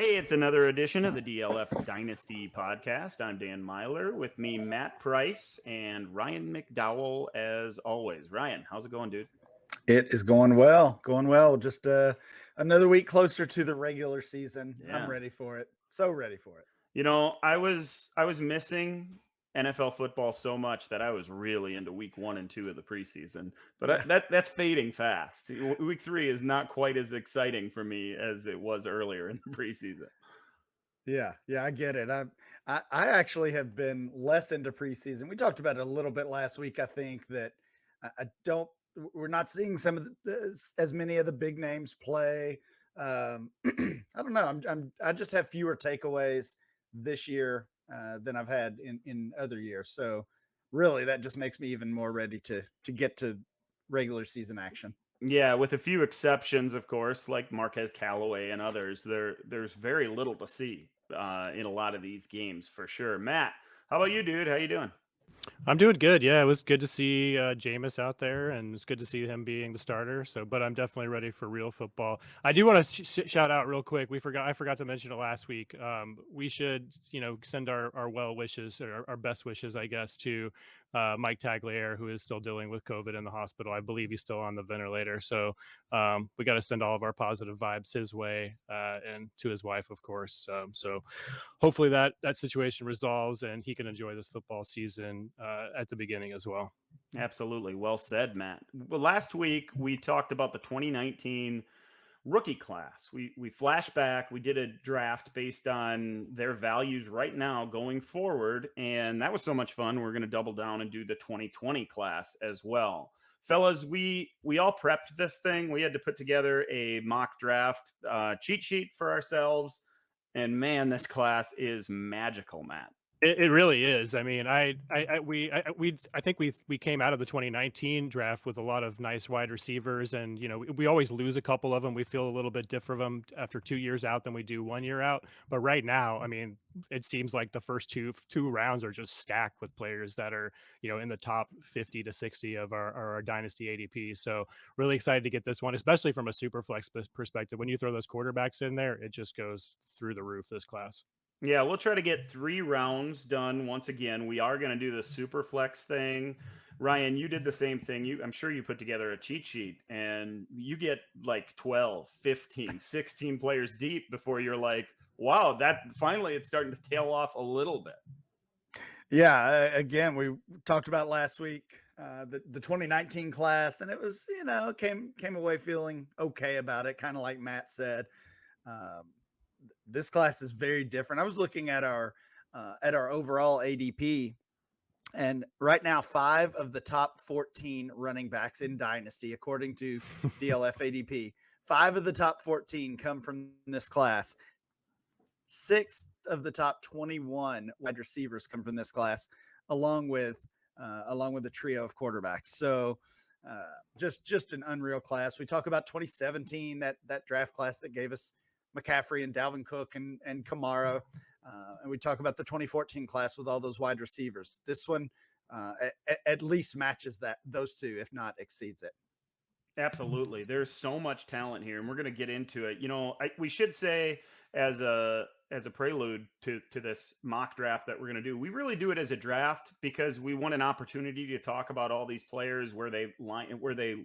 Hey, it's another edition of the DLF Dynasty podcast. I'm Dan Myler. With me, Matt Price and Ryan McDowell, as always. Ryan, how's it going, dude? It is going well. Just another week closer to the regular season. Yeah. I'm ready for it. So ready for it. You know, I was missing NFL football so much that I was really into week 1 and 2 of the preseason. But that's fading fast. Week 3 is not quite as exciting for me as it was earlier in the preseason. Yeah, I get it. I actually have been less into preseason. We talked about it a little bit last week. I think that we're not seeing some of as many of the big names play. I don't know. I just have fewer takeaways this year than I've had in other years. So really, that just makes me even more ready to get to regular season action. Yeah, with a few exceptions, of course, like Marquez Callaway and others, there's very little to see in a lot of these games for sure. Matt, how about you, dude? How you doing? I'm doing good. Yeah, it was good to see Jameis out there, and it's good to see him being the starter. So, but I'm definitely ready for real football. I do want to shout out real quick. I forgot to mention it last week. We should, send our well wishes or our best wishes, I guess, to Mike Tagliere, who is still dealing with COVID in the hospital. I believe he's still on the ventilator. So we got to send all of our positive vibes his way and to his wife, of course. So hopefully that situation resolves and he can enjoy this football season at the beginning as well. Absolutely. Well said, Matt. Well, last week we talked about the 2019 rookie class. We flashed back. We did a draft based on their values right now going forward. And that was so much fun. We're going to double down and do the 2020 class as well. Fellas, we all prepped this thing. We had to put together a mock draft cheat sheet for ourselves. And man, this class is magical, Matt. It really is. I mean, I think we came out of the 2019 draft with a lot of nice wide receivers, and we always lose a couple of them. We feel a little bit different of them after 2 years out than we do 1 year out. But right now, I mean, it seems like the first two rounds are just stacked with players that are in the top 50 to 60 of our dynasty ADP. So really excited to get this one, especially from a super flex perspective. When you throw those quarterbacks in there, it just goes through the roof, this class. Yeah, we'll try to get 3 rounds done once again. We are going to do the super flex thing. Ryan, you did the same thing. I'm sure you put together a cheat sheet and you get like 12, 15, 16 players deep before you're like, wow, that finally it's starting to tail off a little bit. Yeah, again, we talked about last week the 2019 class, and it was, came away feeling okay about it, kind of like Matt said. This class is very different. I was looking at our overall ADP, and right now 5 of the top 14 running backs in Dynasty, according to DLF ADP, 5 of the top 14 come from this class. 6 of the top 21 wide receivers come from this class, along with a trio of quarterbacks. So just an unreal class. We talk about 2017, that draft class that gave us McCaffrey and Dalvin Cook and Kamara. And we talk about the 2014 class with all those wide receivers. This one at least matches those two, if not exceeds it. Absolutely. There's so much talent here, and we're going to get into it. We should say as a prelude to this mock draft that we're going to do, we really do it as a draft because we want an opportunity to talk about all these players, where they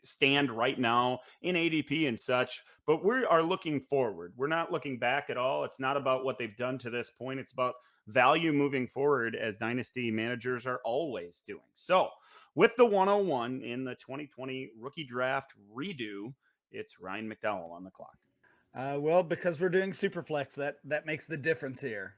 stand right now in ADP and such, but we are looking forward. We're not looking back at all. It's not about what they've done to this point. It's about value moving forward, as dynasty managers are always doing. So with the 101 in the 2020 rookie draft redo, it's Ryan McDowell on the clock. Well, because we're doing Superflex, that makes the difference here.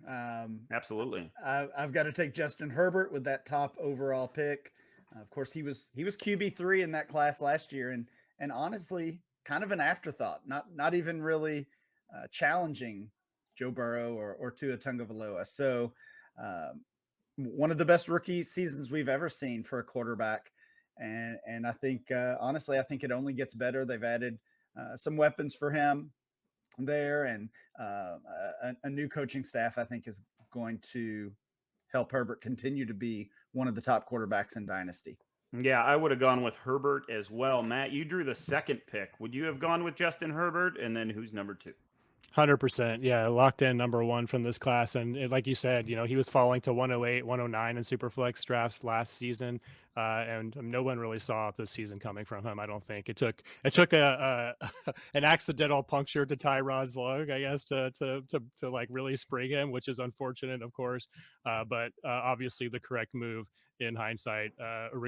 Absolutely. I've got to take Justin Herbert with that top overall pick. Of course, he was QB3 in that class last year, and honestly, kind of an afterthought. Not even really challenging Joe Burrow or Tua Tagovailoa. So, one of the best rookie seasons we've ever seen for a quarterback, and I think honestly, I think it only gets better. They've added some weapons for him there, and a new coaching staff, I think, is going to help Herbert continue to be one of the top quarterbacks in Dynasty. Yeah, I would have gone with Herbert as well. Matt, you drew the second pick. Would you have gone with Justin Herbert? And then who's number 2? 100%. Yeah, locked in number one from this class. And like you said, he was falling to 108, 109 in Superflex drafts last season. And no one really saw this season coming from him. I don't think it took an accidental puncture to Tyrod's lung, I guess, to like really spring him, which is unfortunate, of course. But obviously the correct move in hindsight,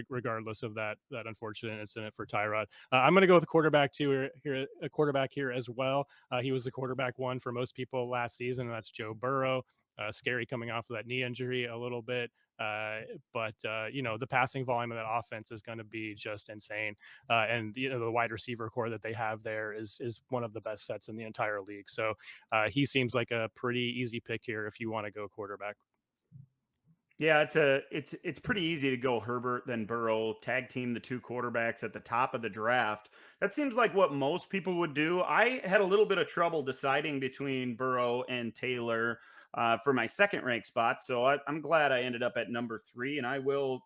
regardless of that unfortunate incident for Tyrod. I'm going to go with a quarterback here as well. He was the quarterback one for most people last season, and that's Joe Burrow. Scary coming off of that knee injury a little bit. But the passing volume of that offense is going to be just insane. And the wide receiver core that they have there is one of the best sets in the entire league. So he seems like a pretty easy pick here if you want to go quarterback. Yeah, it's pretty easy to go Herbert, then Burrow, tag team the two quarterbacks at the top of the draft. That seems like what most people would do. I had a little bit of trouble deciding between Burrow and Taylor for my second ranked spot. So I'm glad I ended up at number 3, and I will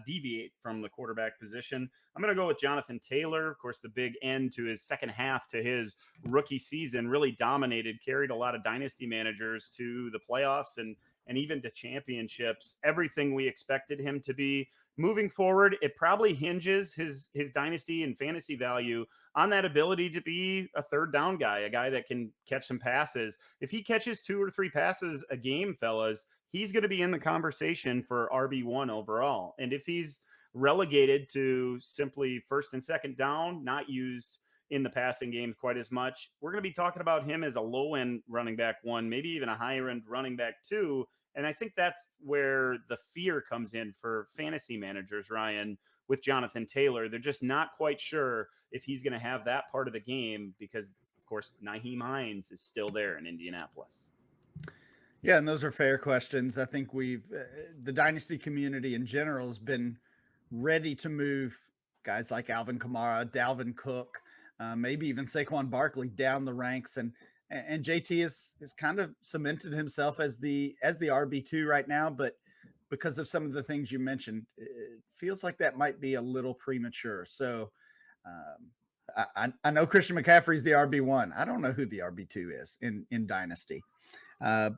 deviate from the quarterback position. I'm going to go with Jonathan Taylor. Of course, the big end to his second half to his rookie season really dominated, carried a lot of dynasty managers to the playoffs and even to championships, everything we expected him to be. Moving forward, it probably hinges his dynasty and fantasy value on that ability to be a third down guy, a guy that can catch some passes. If he catches 2 or 3 passes a game, fellas, he's going to be in the conversation for RB1 overall. And if he's relegated to simply first and second down, not used in the passing game quite as much, we're going to be talking about him as a low-end running back 1, maybe even a higher-end running back 2. And I think that's where the fear comes in for fantasy managers, Ryan, with Jonathan Taylor. They're just not quite sure if he's going to have that part of the game because, of course, Nyheim Hines is still there in Indianapolis. Yeah, and those are fair questions. I think the dynasty community in general has been ready to move guys like Alvin Kamara, Dalvin Cook, maybe even Saquon Barkley down the ranks. And JT has kind of cemented himself as the RB2 right now, but because of some of the things you mentioned, it feels like that might be a little premature. So I know Christian McCaffrey's the RB1. I don't know who the RB2 is in Dynasty. I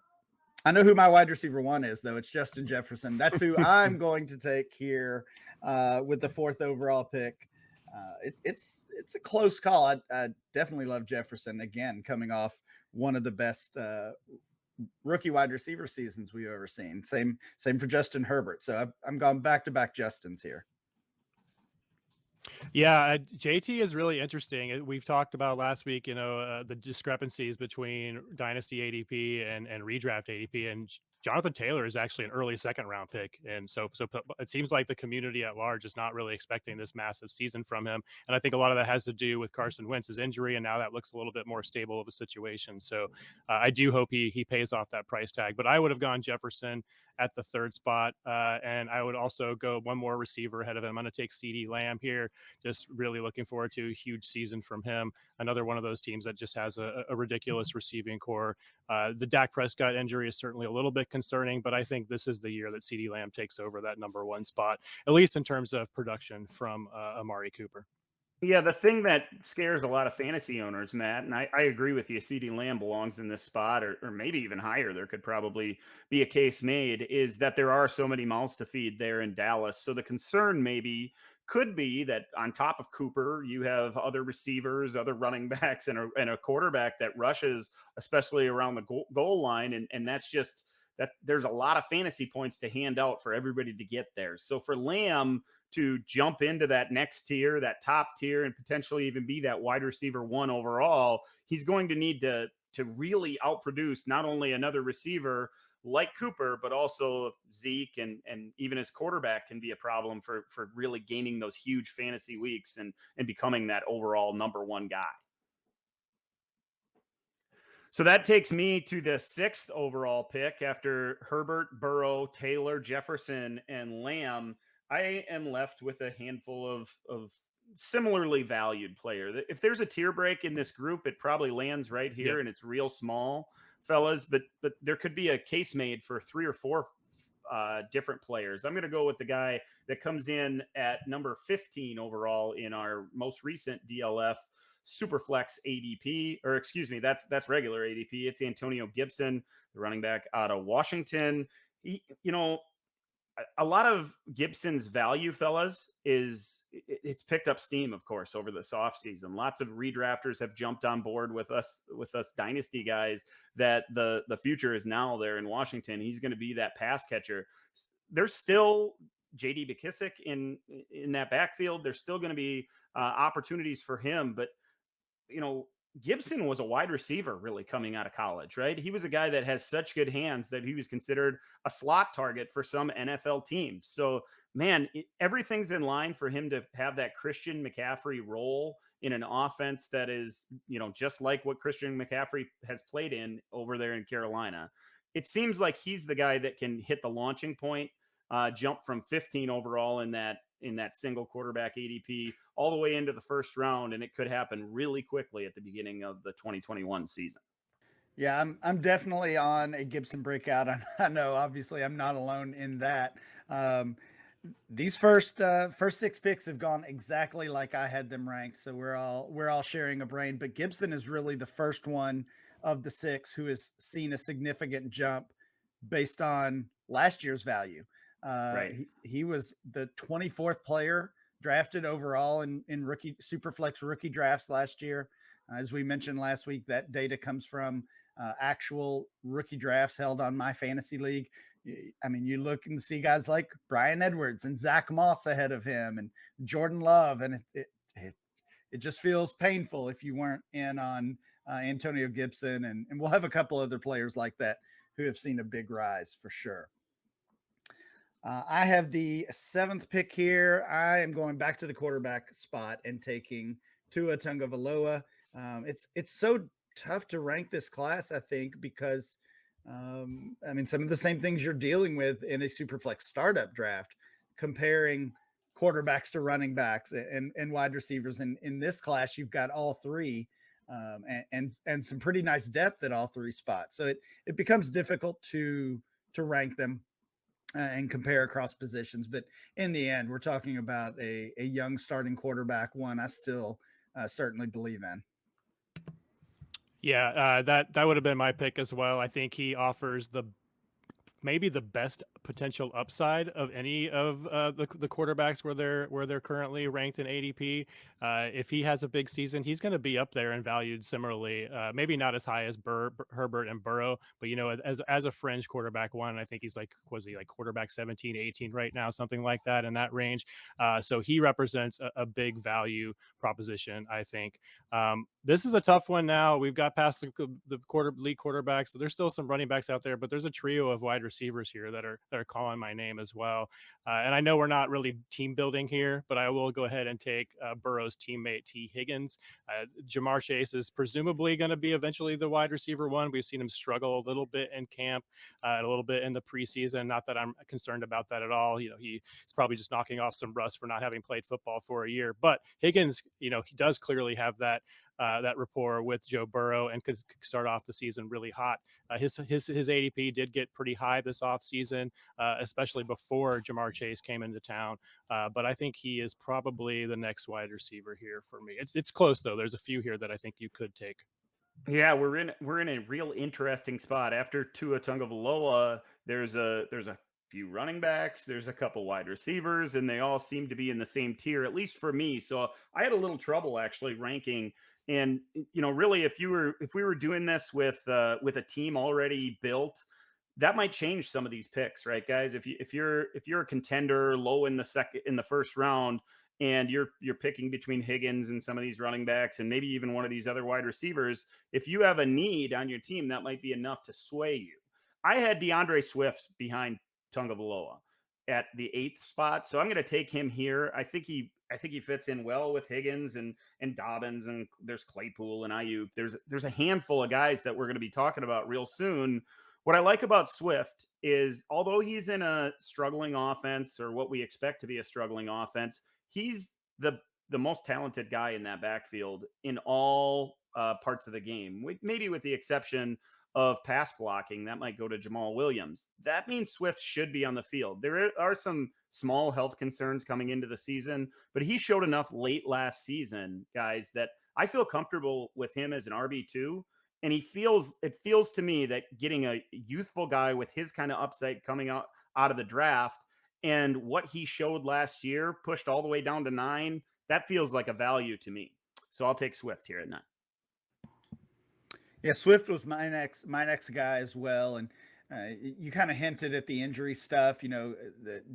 know who my wide receiver 1 is, though. It's Justin Jefferson. That's who I'm going to take here with the 4th overall pick. It's a close call. I definitely love Jefferson, again, coming off one of the best rookie wide receiver seasons we've ever seen. Same for Justin Herbert. So I'm going back-to-back Justins here. Yeah, JT is really interesting. We've talked about last week, the discrepancies between Dynasty ADP and redraft ADP, and Jonathan Taylor is actually an early second round pick. And so it seems like the community at large is not really expecting this massive season from him. And I think a lot of that has to do with Carson Wentz's injury. And now that looks a little bit more stable of a situation. So I do hope he pays off that price tag, but I would have gone Jefferson at the 3rd spot. And I would also go one more receiver ahead of him. I'm going to take CeeDee Lamb here. Just really looking forward to a huge season from him. Another one of those teams that just has a ridiculous receiving core. The Dak Prescott injury is certainly a little bit concerning, but I think this is the year that CeeDee Lamb takes over that number 1 spot, at least in terms of production from Amari Cooper. Yeah, the thing that scares a lot of fantasy owners, Matt, and I agree with you, CeeDee Lamb belongs in this spot or maybe even higher. There could probably be a case made, is that there are so many mouths to feed there in Dallas. So the concern maybe could be that on top of Cooper, you have other receivers, other running backs, and a quarterback that rushes, especially around the goal line. And that's just that there's a lot of fantasy points to hand out for everybody to get there. So for Lamb to jump into that next tier, that top tier, and potentially even be that wide receiver 1 overall, he's going to need to really outproduce not only another receiver like Cooper, but also Zeke and even his quarterback can be a problem for really gaining those huge fantasy weeks and becoming that overall number 1 guy. So that takes me to the 6th overall pick after Herbert, Burrow, Taylor, Jefferson, and Lamb. I am left with a handful of similarly valued player. If there's a tier break in this group, it probably lands right here, and it's real small, fellas. But there could be a case made for 3 or 4 different players. I'm going to go with the guy that comes in at number 15 overall in our most recent DLF super flex ADP, or excuse me, that's regular ADP. It's Antonio Gibson, the running back out of Washington. A lot of Gibson's value, fellas, is it's picked up steam, of course, over this offseason. Lots of redrafters have jumped on board with us Dynasty guys that the future is now there in Washington. He's going to be that pass catcher. There's still J.D. McKissick in that backfield. There's still going to be opportunities for him, but Gibson was a wide receiver really coming out of college, right? He was a guy that has such good hands that he was considered a slot target for some NFL teams. So, man, everything's in line for him to have that Christian McCaffrey role in an offense that is, just like what Christian McCaffrey has played in over there in Carolina. It seems like he's the guy that can hit the launching point, jump from 15 overall in that single quarterback ADP all the way into the first round. And it could happen really quickly at the beginning of the 2021 season. Yeah, I'm definitely on a Gibson breakout. I know, obviously, I'm not alone in that. These first 6 picks have gone exactly like I had them ranked, so we're all sharing a brain. But Gibson is really the first one of the 6 who has seen a significant jump based on last year's value. Right. He was the 24th player drafted overall in rookie Superflex rookie drafts last year. As we mentioned last week, that data comes from actual rookie drafts held on My Fantasy League. I mean, you look and see guys like Brian Edwards and Zach Moss ahead of him and Jordan Love, and it just feels painful if you weren't in on Antonio Gibson, and we'll have a couple other players like that who have seen a big rise for sure. I have the 7th pick here. I am going back to the quarterback spot and taking Tua Tagovailoa. It's so tough to rank this class, I think, because some of the same things you're dealing with in a Superflex startup draft, comparing quarterbacks to running backs and wide receivers. And in this class, you've got all 3 and some pretty nice depth at all 3 spots. So it becomes difficult to rank them and compare across positions. But in the end, we're talking about a young starting quarterback, one I still certainly believe in. Yeah, that would have been my pick as well. I think he offers maybe the best potential upside of any of the quarterbacks where they're currently ranked in ADP. If he has a big season, he's going to be up there and valued similarly. Maybe not as high as Herbert and Burrow, but as a fringe quarterback one, I think he's like quarterback 17, 18 right now, something like that in that range. So he represents a big value proposition, I think. This is a tough one now. We've got past the league quarterbacks. So there's still some running backs out there, but there's a trio of wide receivers here that are calling my name as well. And I know we're not really team building here, but I will go ahead and take Burrow's teammate T. Higgins. Jamar Chase is presumably going to be eventually the wide receiver one. We've seen him struggle a little bit in camp, a little bit in the preseason. Not that I'm concerned about that at all. He's probably just knocking off some rust for not having played football for a year. But Higgins, he does clearly have that rapport with Joe Burrow and could start off the season really hot. His ADP did get pretty high this offseason, especially before Jamar Chase came into town. But I think he is probably the next wide receiver here for me. It's close though. There's a few here that I think you could take. Yeah, we're in a real interesting spot. After Tua Tagovailoa, there's a few running backs, there's a couple wide receivers, and they all seem to be in the same tier, at least for me. So I had a little trouble actually ranking. And really, if we were doing this with a team already built, that might change some of these picks, right, guys? If you're a contender low in the first round, and you're picking between Higgins and some of these running backs, and maybe even one of these other wide receivers, if you have a need on your team, that might be enough to sway you. I had DeAndre Swift behind Tagovailoa at the 8th spot, so I'm going to take him here. I think he fits in well with Higgins and Dobbins, and there's Claypool and Aiyuk. There's a handful of guys that we're going to be talking about real soon. What I like about Swift is, although he's in a struggling offense, or what we expect to be a struggling offense, he's the most talented guy in that backfield in all parts of the game, maybe with the exception of pass blocking. That might go to Jamal Williams. That means Swift should be on the field. There are some small health concerns coming into the season, but he showed enough late last season, guys, that I feel comfortable with him as an RB2. And it feels to me that getting a youthful guy with his kind of upside coming out of the draft and what he showed last year, pushed all the way down to 9, that feels like a value to me. So I'll take Swift here at 9. Yeah, Swift was my next guy as well, and you kind of hinted at the injury stuff.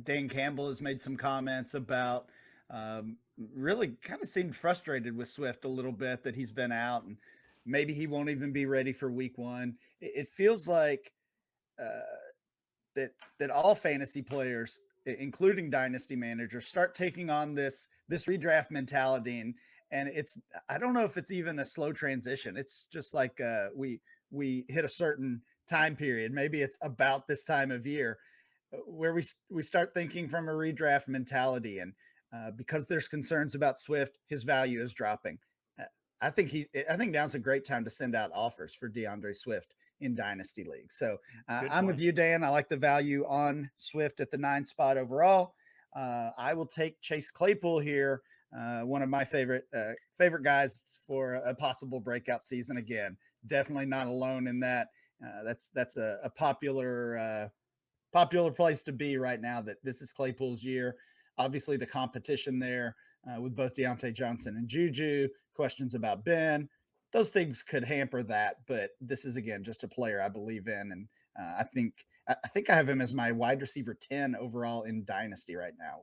Dan Campbell has made some comments about really kind of seemed frustrated with Swift a little bit that he's been out, and maybe he won't even be ready for week 1. It feels like that all fantasy players, including dynasty managers, start taking on this redraft mentality, and I don't know if it's even a slow transition. It's just like we hit a certain time period. Maybe it's about this time of year where we start thinking from a redraft mentality, and because there's concerns about Swift, his value is dropping. I think now's a great time to send out offers for DeAndre Swift in dynasty leagues. So I'm with you, Dan. I like the value on Swift at the 9 spot overall. I will take Chase Claypool here. One of my favorite guys for a possible breakout season. Again, definitely not alone in that. That's a popular place to be right now, that this is Claypool's year. Obviously the competition there with both Deontay Johnson and Juju, questions about Ben, those things could hamper that, but this is, again, just a player I believe in. And I think I have him as my wide receiver 10 overall in dynasty right now.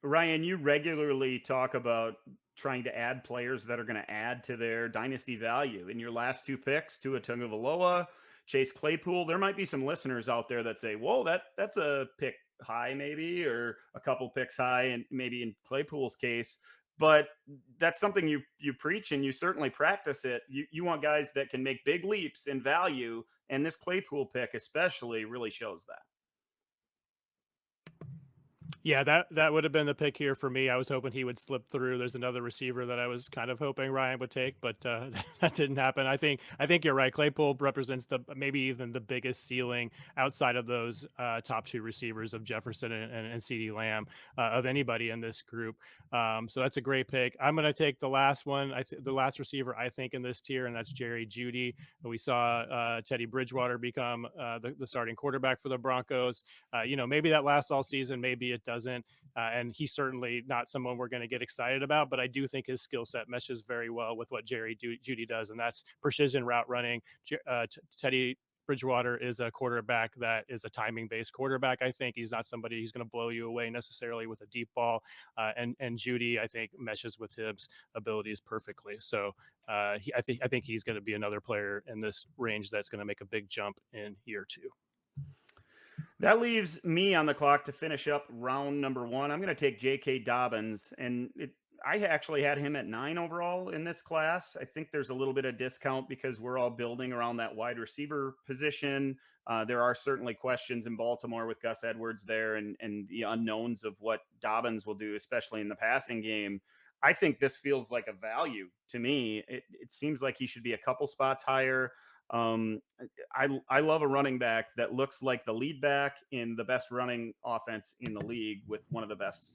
Ryan, you regularly talk about trying to add players that are going to add to their dynasty value. In your last 2 picks, Tua Tagovailoa, Chase Claypool, there might be some listeners out there that say, whoa, that's a pick high maybe, or a couple picks high, and maybe in Claypool's case. But that's something you preach, and you certainly practice it. You want guys that can make big leaps in value, and this Claypool pick especially really shows that. Yeah, that would have been the pick here for me. I was hoping he would slip through. There's another receiver that I was kind of hoping Ryan would take, but that didn't happen. I think you're right. Claypool represents maybe even the biggest ceiling outside of those top 2 receivers of Jefferson and CeeDee Lamb of anybody in this group. So that's a great pick. I'm going to take the last one. The last receiver I think in this tier, and that's Jerry Jeudy. We saw Teddy Bridgewater become the starting quarterback for the Broncos. Maybe that lasts all season. Maybe it doesn't. And he's certainly not someone we're going to get excited about, but I do think his skill set meshes very well with what Jerry Jeudy does, and that's precision route running. Teddy Bridgewater is a quarterback that is a timing-based quarterback. I think he's not somebody who's going to blow you away necessarily with a deep ball, and Jeudy, I think, meshes with his abilities perfectly. So I think he's going to be another player in this range that's going to make a big jump in year 2. That leaves me on the clock to finish up round number 1. I'm going to take J.K. Dobbins, and I actually had him at 9 overall in this class. I think there's a little bit of discount because we're all building around that wide receiver position. There are certainly questions in Baltimore with Gus Edwards there, and the unknowns of what Dobbins will do, especially in the passing game. I think this feels like a value to me. It seems like he should be a couple spots higher. I love a running back that looks like the lead back in the best running offense in the league with one of the best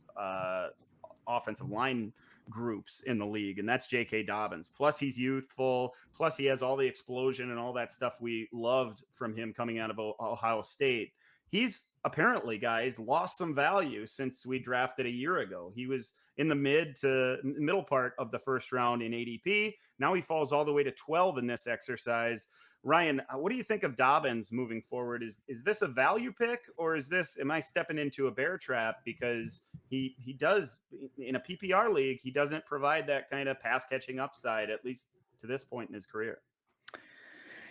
offensive line groups in the league, and that's J.K. Dobbins. Plus, he's youthful. Plus, he has all the explosion and all that stuff we loved from him coming out of Ohio State. He's apparently, guys, lost some value since we drafted a year ago. He was in the middle part of the first round in ADP. Now he falls all the way to 12 in this exercise. Ryan, what do you think of Dobbins moving forward? Is this a value pick, or am I stepping into a bear trap because he does in a PPR league, he doesn't provide that kind of pass catching upside, at least to this point in his career?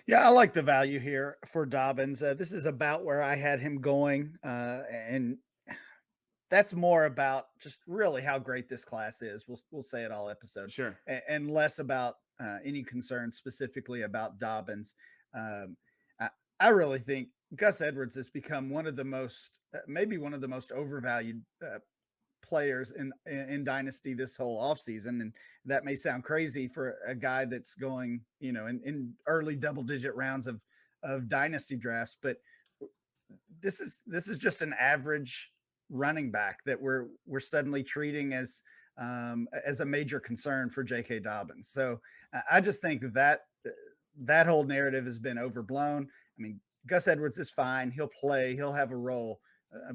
Yeah, I like the value here for Dobbins. This is about where I had him going, and that's more about just really how great this class is. We'll say it all episode, sure, and less about any concern specifically about Dobbins. I really think Gus Edwards has become maybe one of the most overvalued players in Dynasty this whole offseason. And that may sound crazy for a guy that's going, in early double-digit rounds of Dynasty drafts, but this is just an average running back that we're suddenly treating as as a major concern for J.K. Dobbins. So I just think that whole narrative has been overblown. I mean, Gus Edwards is fine. He'll play. He'll have a role,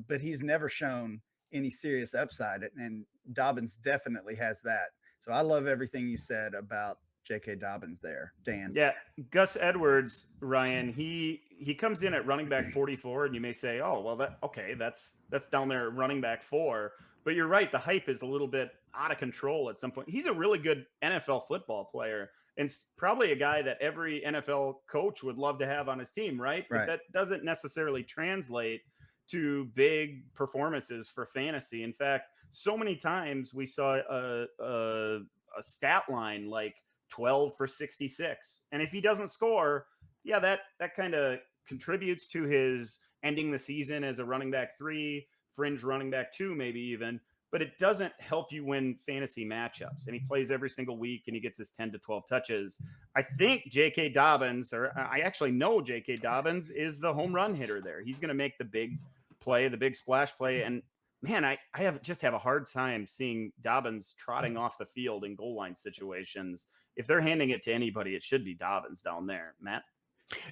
but he's never shown any serious upside. And Dobbins definitely has that. So I love everything you said about J.K. Dobbins there, Dan. Yeah, Gus Edwards, Ryan, he comes in at running back 44, and you may say, oh, well, that's down there at running back 4. But you're right, the hype is a little bit out of control at some point. He's a really good NFL football player, and probably a guy that every NFL coach would love to have on his team, right? But that doesn't necessarily translate to big performances for fantasy. In fact, so many times we saw a stat line like 12 for 66. And if he doesn't score, yeah, that kind of contributes to his ending the season as a running back 3, fringe running back 2, maybe even, but it doesn't help you win fantasy matchups. And he plays every single week and he gets his 10 to 12 touches. I think J.K. Dobbins, or I actually know J.K. Dobbins is the home run hitter there. He's going to make the big play, the big splash play. And man, I have a hard time seeing Dobbins trotting off the field in goal line situations. If they're handing it to anybody, it should be Dobbins down there. Matt?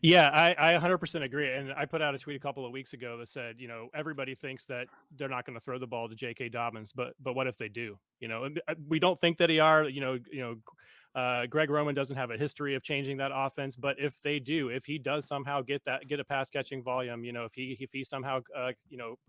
Yeah, I 100% agree. And I put out a tweet a couple of weeks ago that said, everybody thinks that they're not going to throw the ball to J.K. Dobbins, but what if they do? We don't think that he are. Greg Roman doesn't have a history of changing that offense, but if they do, if he does somehow get a pass catching volume, if he somehow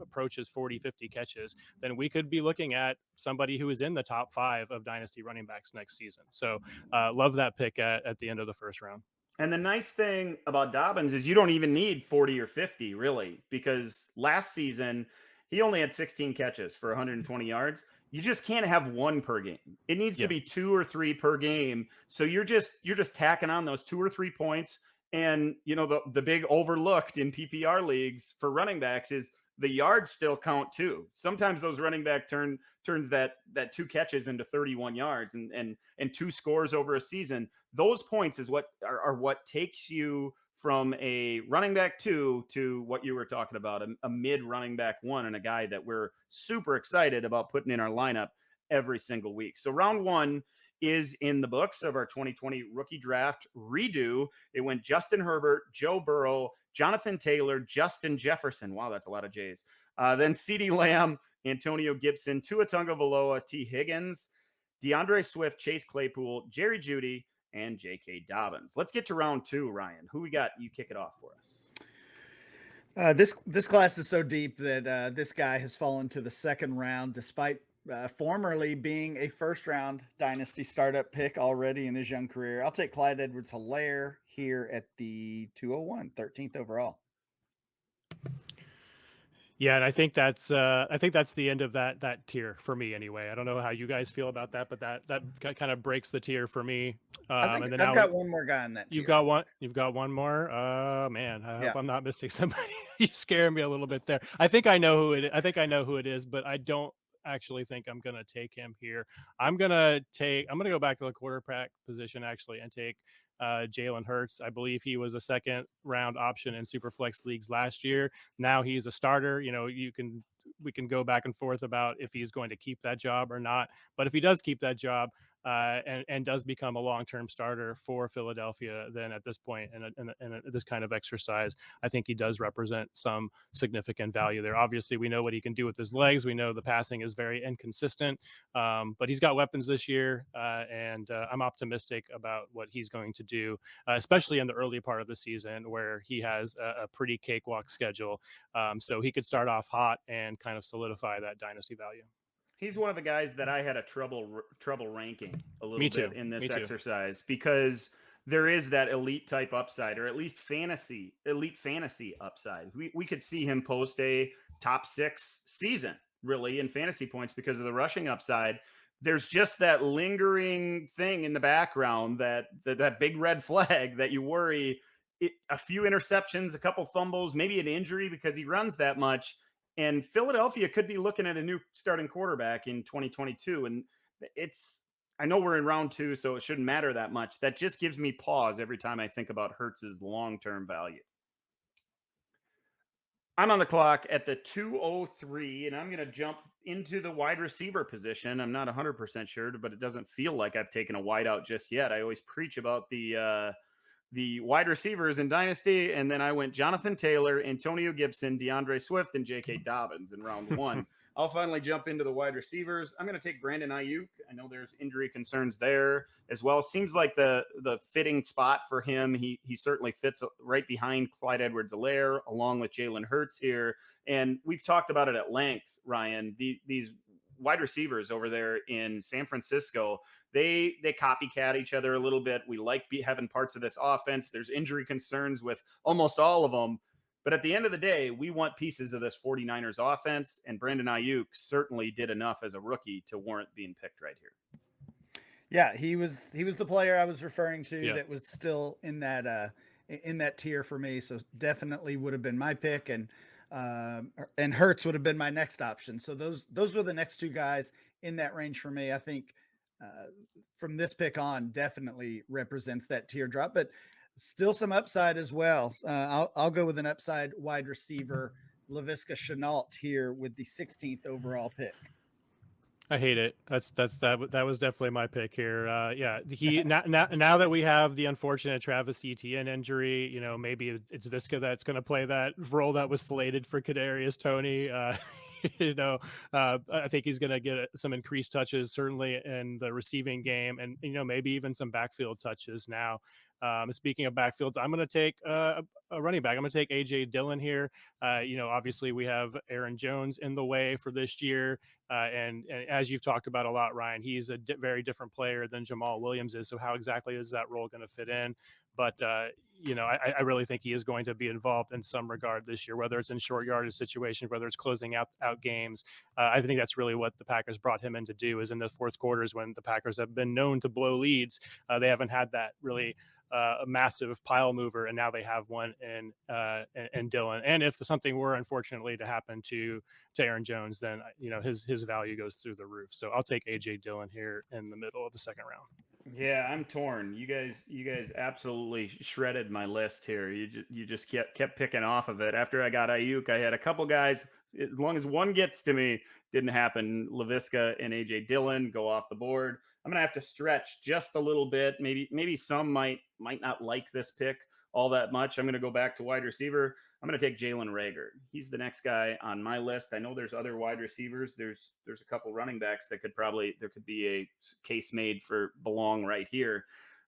approaches 40, 50 catches, then we could be looking at somebody who is in the top 5 of dynasty running backs next season. So love that pick at the end of the first round. And the nice thing about Dobbins is you don't even need 40 or 50, really, because last season he only had 16 catches for 120 yards. You just can't have 1 per game. It needs to be 2 or 3 per game. So you're just tacking on those 2 or 3 points. And the big overlooked in PPR leagues for running backs is the yards still count too. Sometimes those running back turns that 2 catches into 31 yards and 2 scores over a season. Those points is what are what takes you from a running back 2 to what you were talking about, a mid running back 1, and a guy that we're super excited about putting in our lineup every single week. So round 1 is in the books of our 2020 rookie draft redo. It went Justin Herbert, Joe Burrow, Jonathan Taylor, Justin Jefferson. Wow, that's a lot of J's. Then CeeDee Lamb, Antonio Gibson, Tua Tagovailoa, T. Higgins, DeAndre Swift, Chase Claypool, Jerry Jeudy, and J.K. Dobbins. Let's get to round 2, Ryan. Who we got? You kick it off for us. This class is so deep that this guy has fallen to the second round, despite formerly being a first-round dynasty startup pick already in his young career. I'll take Clyde Edwards-Helaire here at the 201, 13th overall. Yeah, and I think that's the end of that tier for me anyway. I don't know how you guys feel about that, but that kind of breaks the tier for me. And then I've got one more guy in that tier. You've got one more. Man, I hope I'm not missing somebody. You scare me a little bit there. I think I know who it is, but I don't actually think I'm going to take him here. I'm going to go back to the quarterback position actually and take Jalen Hurts. I believe he was a second round option in Superflex leagues last year. Now he's a starter. We can go back and forth about if he's going to keep that job or not. But if he does keep that job and does become a long-term starter for Philadelphia, then at this point in this kind of exercise, I think he does represent some significant value there. Obviously, we know what he can do with his legs. We know the passing is very inconsistent, but he's got weapons this year, and I'm optimistic about what he's going to do, especially in the early part of the season where he has a pretty cakewalk schedule. So he could start off hot and kind of solidify that dynasty value. He's one of the guys that I had a trouble ranking a little bit in this exercise because there is that elite type upside, or at least elite fantasy upside. We could see him post a top 6 season really in fantasy points because of the rushing upside. There's just that lingering thing in the background, that big red flag that you worry a few interceptions, a couple fumbles, maybe an injury because he runs that much. And Philadelphia could be looking at a new starting quarterback in 2022. And I know we're in round 2, so it shouldn't matter that much. That just gives me pause every time I think about Hurts's long-term value. I'm on the clock at the 2:03, and I'm going to jump into the wide receiver position. I'm not 100% sure, but it doesn't feel like I've taken a wide out just yet. I always preach about the wide receivers in Dynasty, and then I went Jonathan Taylor, Antonio Gibson, DeAndre Swift, and J.K. Dobbins in round one. I'll finally jump into the wide receivers. I'm going to take Brandon Aiyuk. I know there's injury concerns there as well. Seems like the fitting spot for him. He certainly fits right behind Clyde Edwards-Helaire, along with Jalen Hurts here. And we've talked about it at length, Ryan. These wide receivers over there in San Francisco, they copycat each other a little bit. We like having parts of this offense. There's injury concerns with almost all of them. But at the end of the day, we want pieces of this 49ers offense, and Brandon Aiyuk certainly did enough as a rookie to warrant being picked right here. Yeah, he was the player I was referring to that was still in that tier for me. So definitely would have been my pick, and Hurts would have been my next option. So those were the next two guys in that range for me. I think from this pick on, definitely represents that teardrop, but still some upside as well. I'll go with an upside wide receiver, LaViska Shenault here with the 16th overall pick. I hate it. That was definitely my pick here. He now that we have the unfortunate Travis Etienne injury, maybe it's Viska that's going to play that role that was slated for Kadarius Toney. I think he's going to get some increased touches, certainly in the receiving game, and maybe even some backfield touches now. Speaking of backfields, I'm going to take a running back. I'm going to take AJ Dillon here. Obviously we have Aaron Jones in the way for this year. And as you've talked about a lot, Ryan, he's a very different player than Jamal Williams is. So how exactly is that role going to fit in? But, I really think he is going to be involved in some regard this year, whether it's in short yardage situations, whether it's closing out games. I think that's really what the Packers brought him in to do, is in the fourth quarters when the Packers have been known to blow leads. They haven't had that really a massive pile mover, and now they have one in Dillon. And if something were unfortunately to happen to Aaron Jones, then his value goes through the roof. So I'll take AJ Dillon here in the middle of the second round. Yeah, I'm torn. You guys absolutely shredded my list here. You just kept picking off of it. After I got Aiyuk, I had a couple guys. As long as one gets to me, didn't happen. LaViska and AJ Dillon go off the board. I'm gonna have to stretch just a little bit. Maybe some might not like this pick all that much. I'm gonna go back to wide receiver. I'm gonna take Jalen Reagor. He's the next guy on my list. I know there's other wide receivers. There's a couple running backs that there could be a case made for belong right here.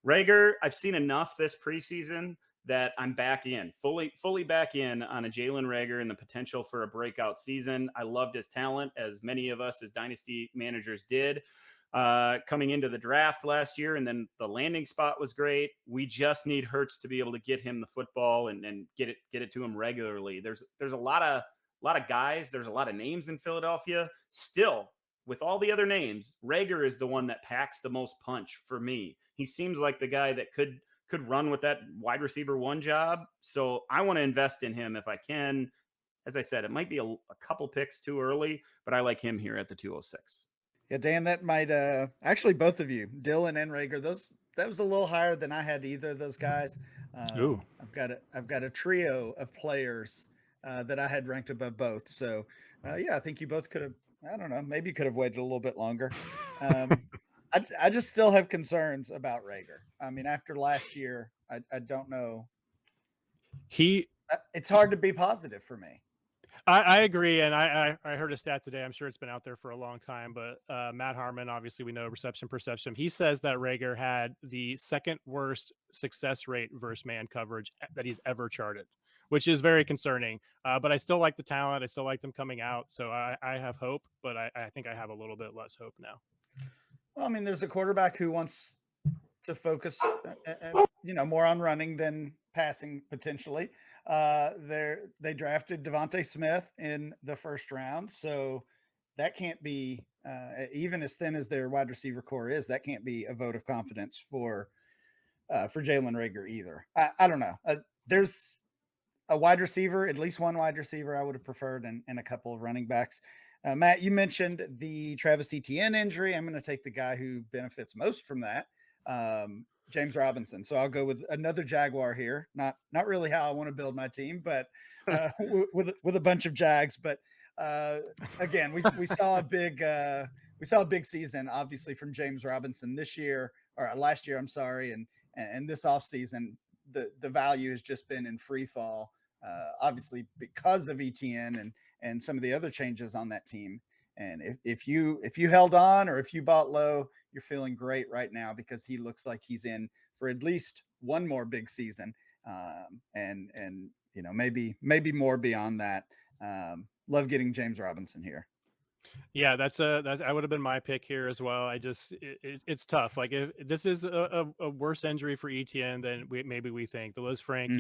Reagor, I've seen enough this preseason that I'm back in, fully back in on a Jalen Reagor and the potential for a breakout season. I loved his talent, as many of us as dynasty managers did. Coming into the draft last year, and then the landing spot was great. We just need Hurts to be able to get him the football and get it to him regularly. There's a lot of guys. There's a lot of names in Philadelphia. Still, with all the other names, Reagor is the one that packs the most punch for me. He seems like the guy that could run with that wide receiver one job. So I want to invest in him if I can. As I said, it might be a couple picks too early, but I like him here at the 206. Yeah, Dan, that might actually both of you, Dillon and Reagor, that was a little higher than I had either of those guys. I've got a trio of players that I had ranked above both. So I think you both could have, I don't know, maybe could have waited a little bit longer. I just still have concerns about Reagor. I mean, after last year, I don't know. It's hard to be positive for me. I agree, and I heard a stat today. I'm sure it's been out there for a long time, but Matt Harmon, obviously we know reception perception. He says that Reagor had the second worst success rate versus man coverage that he's ever charted, which is very concerning. But I still like the talent. I still like them coming out. So I have hope, but I think I have a little bit less hope now. Well, I mean, there's a quarterback who wants to focus, more on running than passing potentially. They drafted Devontae Smith in the first round, so that can't be even as thin as their wide receiver core is. That can't be a vote of confidence for Jalen Reagor either. I don't know. There's a wide receiver, at least one wide receiver I would have preferred, and a couple of running backs. Matt, you mentioned the Travis Etienne injury. I'm going to take the guy who benefits most from that. James Robinson. So I'll go with another Jaguar here. Not really how I want to build my team, but with a bunch of Jags. But again, we saw a big season, obviously, from James Robinson this year or last year. I'm sorry, and this offseason, the value has just been in free fall. Obviously, because of ETN and some of the other changes on that team. And if you held on or if you bought low, you're feeling great right now because he looks like he's in for at least one more big season, and maybe more beyond that. Love getting James Robinson here. Yeah, that would have been my pick here as well. It's tough. Like if this is a worse injury for ETN than maybe we think. The Liz Frank,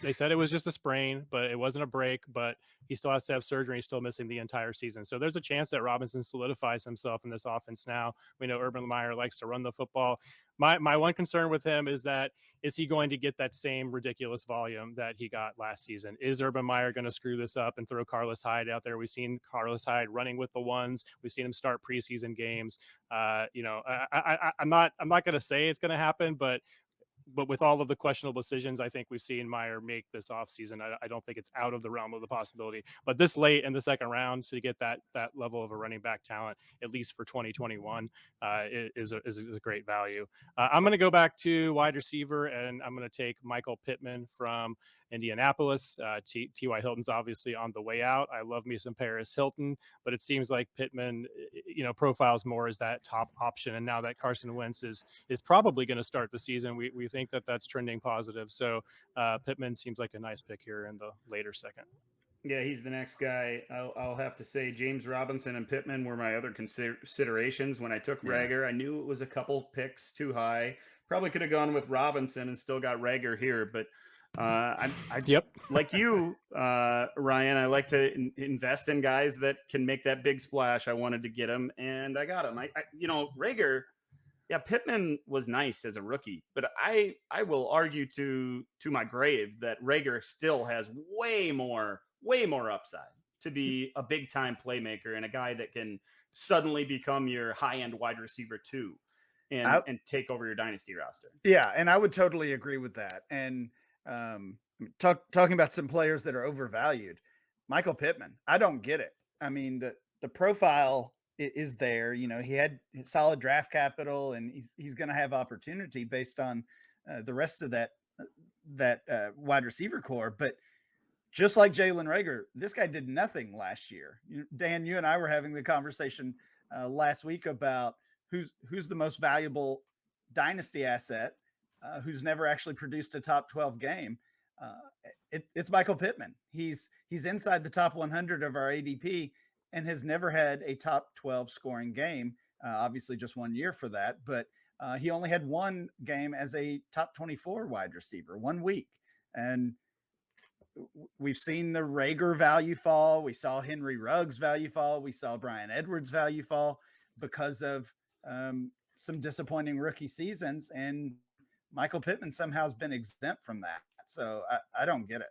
they said it was just a sprain, but it wasn't a break. But he still has to have surgery. He's still missing the entire season. So there's a chance that Robinson solidifies himself in this offense now. We know Urban Meyer likes to run the football. My one concern with him is he going to get that same ridiculous volume that he got last season? Is Urban Meyer going to screw this up and throw Carlos Hyde out there? We've seen Carlos Hyde running with the ones. We've seen him start preseason games. I'm not going to say it's going to happen, but with all of the questionable decisions I think we've seen Meyer make this offseason, I don't think it's out of the realm of the possibility. But this late in the second round to get that level of a running back talent, at least for 2021, is a great value. I'm going to go back to wide receiver, and I'm going to take Michael Pittman from Indianapolis. T.Y. Hilton's obviously on the way out. I love me some Paris Hilton, but it seems like Pittman, profiles more as that top option. And now that Carson Wentz is probably going to start the season, we think that's trending positive. So Pittman seems like a nice pick here in the later second. Yeah, he's the next guy. I'll have to say James Robinson and Pittman were my other considerations. When I took Reagor, I knew it was a couple picks too high. Probably could have gone with Robinson and still got Reagor here, but Yep. Like you, Ryan, I like to invest in guys that can make that big splash. I wanted to get him, and I got him. Reagor, yeah, Pittman was nice as a rookie, but I will argue to my grave that Reagor still has way more upside to be a big time playmaker and a guy that can suddenly become your high end wide receiver too, and take over your dynasty roster. Yeah, and I would totally agree with that. And talking about some players that are overvalued, Michael Pittman, I don't get it. I mean, the profile is there. He had solid draft capital, and he's going to have opportunity based on the rest of that wide receiver core. But just like Jalen Reagor, this guy did nothing last year. Dan, you and I were having the conversation last week about who's the most valuable dynasty asset, who's never actually produced a top 12 game. It's Michael Pittman. He's inside the top 100 of our ADP and has never had a top 12 scoring game. Obviously just 1 year for that, but he only had one game as a top 24 wide receiver, 1 week. And we've seen the Reagor value fall. We saw Henry Ruggs value fall. We saw Bryan Edwards value fall because of some disappointing rookie seasons. And Michael Pittman somehow has been exempt from that. So I don't get it.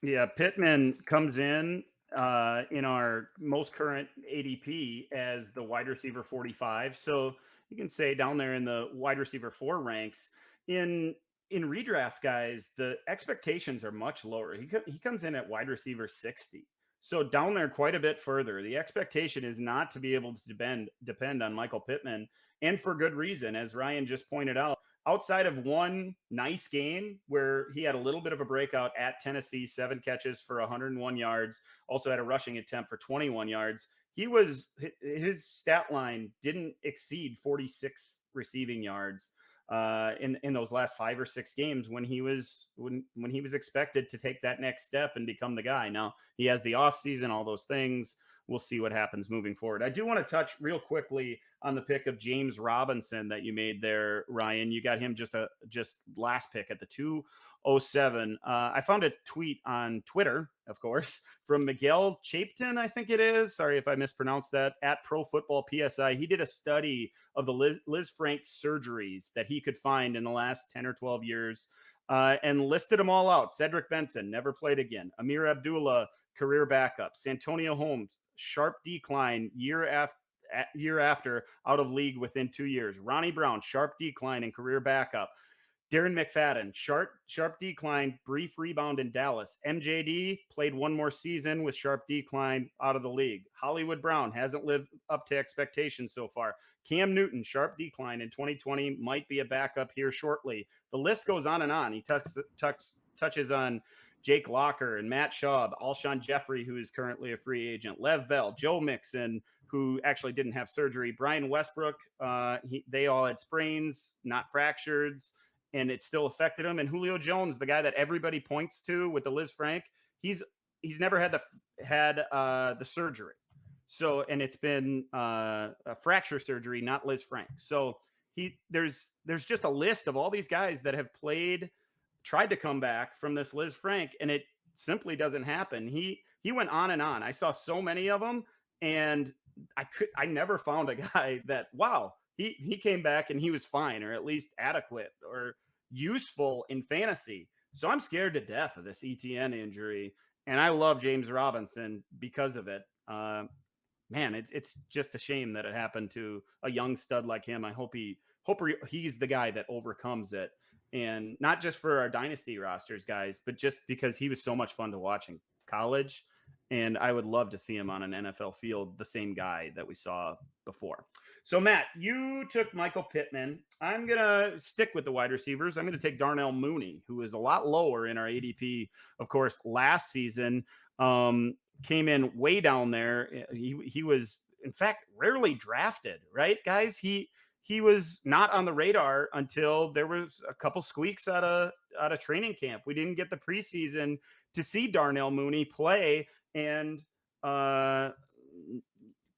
Yeah, Pittman comes in our most current ADP as the wide receiver 45. So you can say down there in the wide receiver 4 ranks. In redraft, guys, the expectations are much lower. He comes in at wide receiver 60. So down there quite a bit further. The expectation is not to be able to depend on Michael Pittman, and for good reason. As Ryan just pointed out, outside of one nice game where he had a little bit of a breakout at Tennessee, 7 catches for 101 yards, also had a rushing attempt for 21 yards. His stat line didn't exceed 46 receiving yards in those last 5 or 6 games when he was expected to take that next step and become the guy. Now he has the offseason, all those things. We'll see what happens moving forward. I do want to touch real quickly on the pick of James Robinson that you made there, Ryan. You got him just last pick at the 207. I found a tweet on Twitter, of course, from Miguel Chapton, I think it is. Sorry if I mispronounced that, at Pro Football PSI. He did a study of the Liz Frank surgeries that he could find in the last 10 or 12 years and listed them all out. Cedric Benson, never played again. Amir Abdullah, career backup. Santonio Holmes, sharp decline year year after, out of league within 2 years. Ronnie Brown, sharp decline in career backup. Darren McFadden, sharp decline, brief rebound in Dallas. MJD played one more season with sharp decline, out of the league. Hollywood Brown hasn't lived up to expectations so far. Cam Newton, sharp decline in 2020, might be a backup here shortly. The list goes on and on. He touches on Jake Locker and Matt Schaub, Alshon Jeffrey, who is currently a free agent, Lev Bell, Joe Mixon, who actually didn't have surgery, Brian Westbrook. They all had sprains, not fractures, and it still affected him. And Julio Jones, the guy that everybody points to with the Liz Frank, he's never had the surgery. So, and it's been a fracture surgery, not Liz Frank. So there's just a list of all these guys that have tried to come back from this Liz Frank, and it simply doesn't happen. He went on and on. I saw so many of them, and I never found a guy that, wow, he came back and he was fine, or at least adequate or useful in fantasy. So I'm scared to death of this ETN injury, and I love James Robinson because of it. Man, it's just a shame that it happened to a young stud like him. I hope he's the guy that overcomes it, and not just for our dynasty rosters, guys, but just because he was so much fun to watch in college. And I would love to see him on an NFL field, the same guy that we saw before. So, Matt, you took Michael Pittman. I'm going to stick with the wide receivers. I'm going to take Darnell Mooney, who is a lot lower in our ADP. Of course, last season came in way down there. He was, in fact, rarely drafted, right, guys? He was not on the radar until there was a couple squeaks out of training camp. We didn't get the preseason to see Darnell Mooney play, and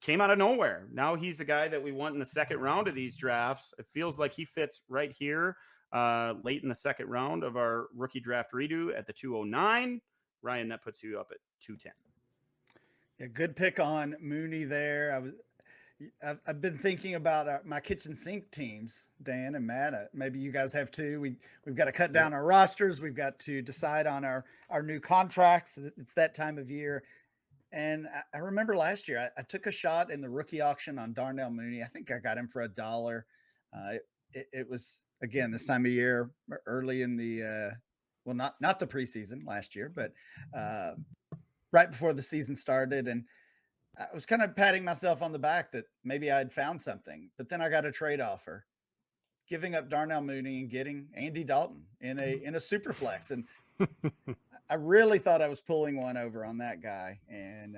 came out of nowhere. Now he's the guy that we want in the second round of these drafts. It feels like he fits right here, late in the second round of our rookie draft redo at the 209. Ryan, that puts you up at 210. Yeah, good pick on Mooney there. I've been thinking about my kitchen sink teams, Dan and Matt. Maybe you guys have too. We've got to cut down our rosters. We've got to decide on our new contracts. It's that time of year. And I remember last year I took a shot in the rookie auction on Darnell Mooney. I think I got him for $1. It was, again, this time of year, early in the not the preseason last year, but right before the season started. And I was kind of patting myself on the back that maybe I'd found something, but then I got a trade offer, giving up Darnell Mooney and getting Andy Dalton in a super flex. And I really thought I was pulling one over on that guy. And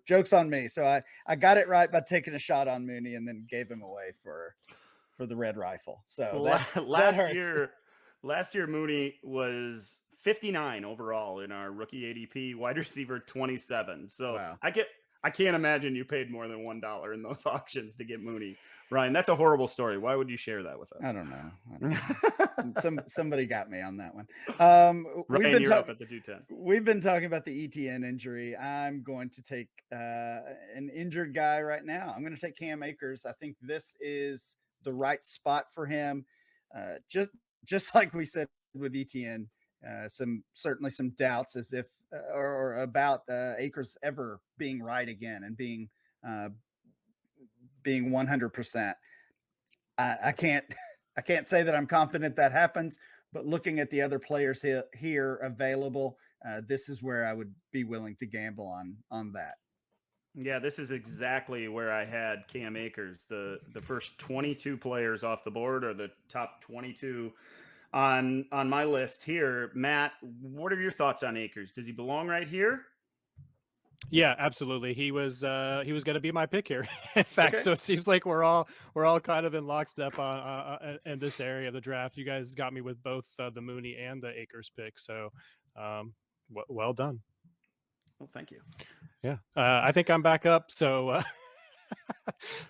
joke's on me. So I got it right by taking a shot on Mooney and then gave him away for the red rifle. So last year Mooney was 59 overall in our rookie ADP, wide receiver 27. So wow. I can't imagine you paid more than $1 in those auctions to get Mooney. Ryan, that's a horrible story. Why would you share that with us? I don't know. Somebody got me on that one. Ryan, you're up at the 210. We've been talking about the ETN injury. I'm going to take an injured guy right now. I'm going to take Cam Akers. I think this is the right spot for him. Just like we said with ETN, certainly some doubts as if or about Akers ever being right again and being 100%. I can't say that I'm confident that happens, but looking at the other players here available, this is where I would be willing to gamble on that. Yeah, this is exactly where I had Cam Akers. The first 22 players off the board are the top 22 on my list here. Matt, what are your thoughts on Akers? Does he belong right here? Yeah, absolutely. He was going to be my pick here. In fact, okay. So it seems like we're all kind of in lockstep on in this area of the draft. You guys got me with both the Mooney and the Akers pick. So, well done. Well, thank you. Yeah, I think I'm back up. So.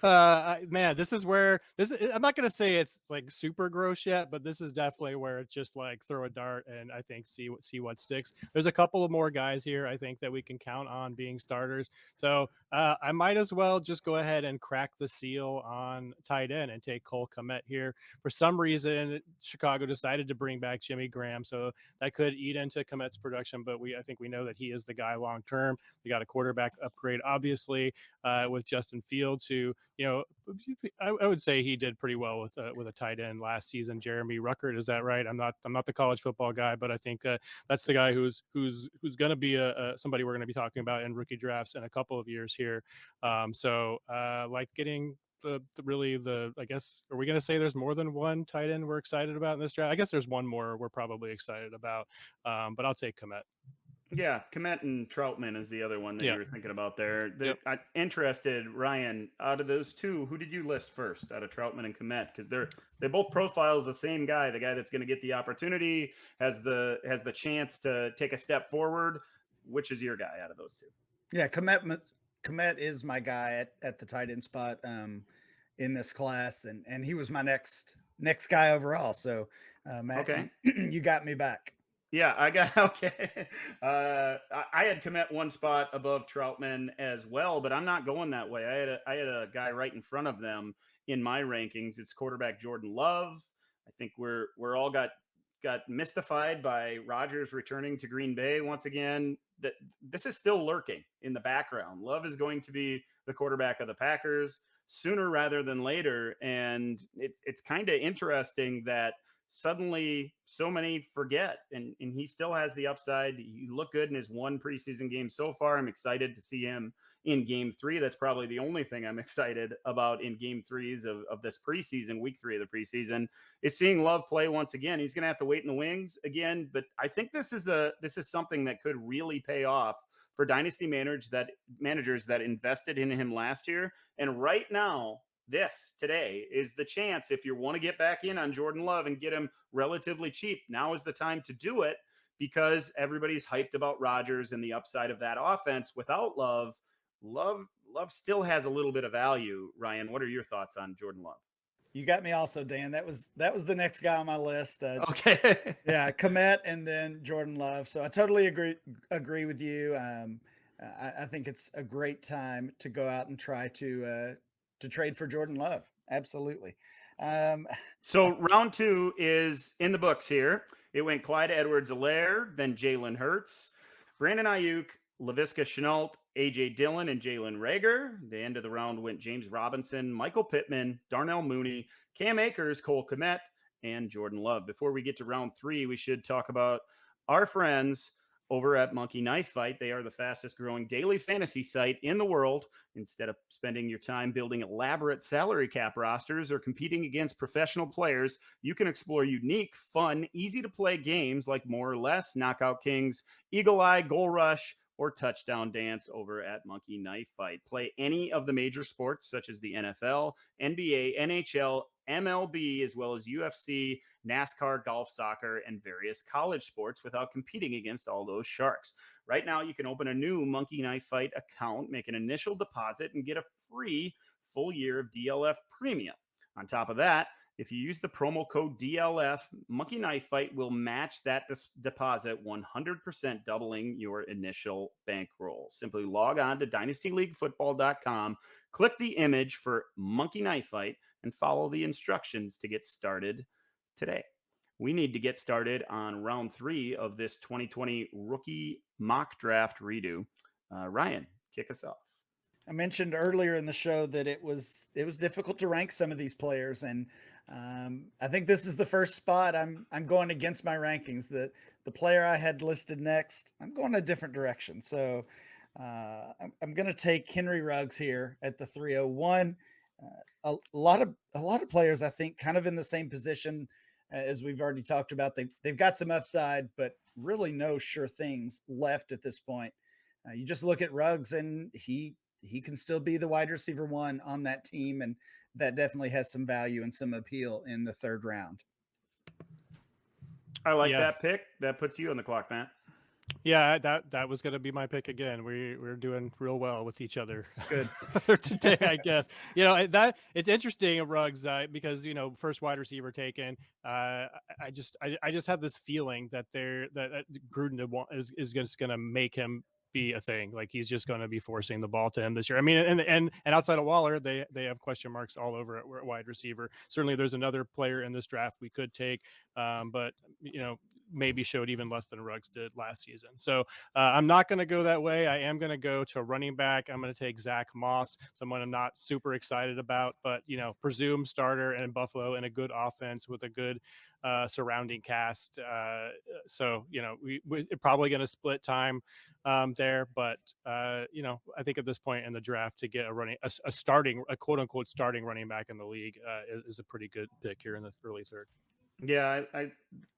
Man, this is where I'm not going to say it's like super gross yet, but this is definitely where it's just like throw a dart and I think see what sticks. There's a couple of more guys here I think that we can count on being starters. So I might as well just go ahead and crack the seal on tight end and take Cole Kmet here. For some reason, Chicago decided to bring back Jimmy Graham, so that could eat into Kmet's production, but I think we know that he is the guy long term. We got a quarterback upgrade, obviously, with Justin Fields, to, I would say he did pretty well with a tight end last season. Jeremy Ruckert, is that right? I'm not the college football guy, but I think that's the guy who's going to be somebody we're going to be talking about in rookie drafts in a couple of years here. So like getting I guess, are we going to say there's more than one tight end we're excited about in this draft? I guess there's one more we're probably excited about, but I'll take Kmet. Yeah, Kmet and Troutman is the other one that you were thinking about there. I'm interested, Ryan, out of those two, who did you list first out of Troutman and Kmet? Because they both profiles the same guy, the guy that's going to get the opportunity, has the chance to take a step forward. Which is your guy out of those two? Yeah, Kmet is my guy at the tight end spot in this class, and he was my next guy overall. So Matt, okay, you got me back. Yeah, I got okay. I had Kmet one spot above Troutman as well, but I'm not going that way. I had a guy right in front of them in my rankings. It's quarterback Jordan Love. I think we're all got mystified by Rodgers returning to Green Bay once again. That this is still lurking in the background. Love is going to be the quarterback of the Packers sooner rather than later, and it's kind of interesting that suddenly so many forget, and he still has the upside. He looked good in his one preseason game so far. I'm excited to see him in game 3. That's probably the only thing I'm excited about in game 3s of this preseason. Week 3 of the preseason is seeing Love play once again. He's going to have to wait in the wings again, but I think this is something that could really pay off for dynasty managers that invested in him last year. And right now, today is the chance. If you want to get back in on Jordan Love and get him relatively cheap, now is the time to do it, because everybody's hyped about Rodgers and the upside of that offense. Without Love still has a little bit of value. Ryan, what are your thoughts on Jordan Love? You got me also, Dan. That was the next guy on my list. Okay. Yeah, Kmet and then Jordan Love. So I totally agree with you. I think it's a great time to go out and try to trade for Jordan Love. Absolutely. So round 2 is in the books here. It went Clyde Edwards-Helaire, then Jalen Hurts, Brandon Aiyuk, LaViska Shenault, A.J. Dillon, and Jalen Reagor. The end of the round went James Robinson, Michael Pittman, Darnell Mooney, Cam Akers, Cole Kmet, and Jordan Love. Before we get to round 3, we should talk about our friends over at Monkey Knife Fight. They are the fastest growing daily fantasy site in the world. Instead of spending your time building elaborate salary cap rosters or competing against professional players, you can explore unique, fun, easy to play games like More or Less, Knockout Kings, Eagle Eye, Goal Rush, or Touchdown Dance over at Monkey Knife Fight. Play any of the major sports such as the NFL, NBA, NHL, MLB, as well as UFC, NASCAR, golf, soccer, and various college sports without competing against all those sharks. Right now, you can open a new Monkey Knife Fight account, make an initial deposit, and get a free full year of DLF Premium. On top of that, if you use the promo code DLF, Monkey Knife Fight will match that deposit 100%, doubling your initial bankroll. Simply log on to dynastyleaguefootball.com, click the image for Monkey Knife Fight, and follow the instructions to get started today. We need to get started on round 3 of this 2020 rookie mock draft redo. Ryan, kick us off. I mentioned earlier in the show that it was difficult to rank some of these players, and I think this is the first spot I'm going against my rankings. The player I had listed next, I'm going a different direction. So I'm going to take Henry Ruggs here at the 301. A lot of players, I think, kind of in the same position as we've already talked about. They've got some upside, but really no sure things left at this point. You just look at Ruggs, and he can still be the wide receiver 1 on that team, and that definitely has some value and some appeal in the 3rd round. I like that pick. That puts you on the clock, Matt. Yeah, that was going to be my pick again. We're doing real well with each other. Good today, I guess. That it's interesting of Ruggs because first wide receiver taken. I just have this feeling that that Gruden is just going to make him be a thing. Like he's just going to be forcing the ball to him this year. I mean, and outside of Waller, they have question marks all over at wide receiver. Certainly, there's another player in this draft we could take, but maybe showed even less than Ruggs did last season. So I'm not going to go that way. I am going to go to running back. I'm going to take Zach Moss, someone I'm not super excited about, but, presumed starter in Buffalo and a good offense with a good surrounding cast. So, we're probably going to split time there, but I think at this point in the draft to get a quote unquote starting running back in the league is a pretty good pick here in the early third. Yeah,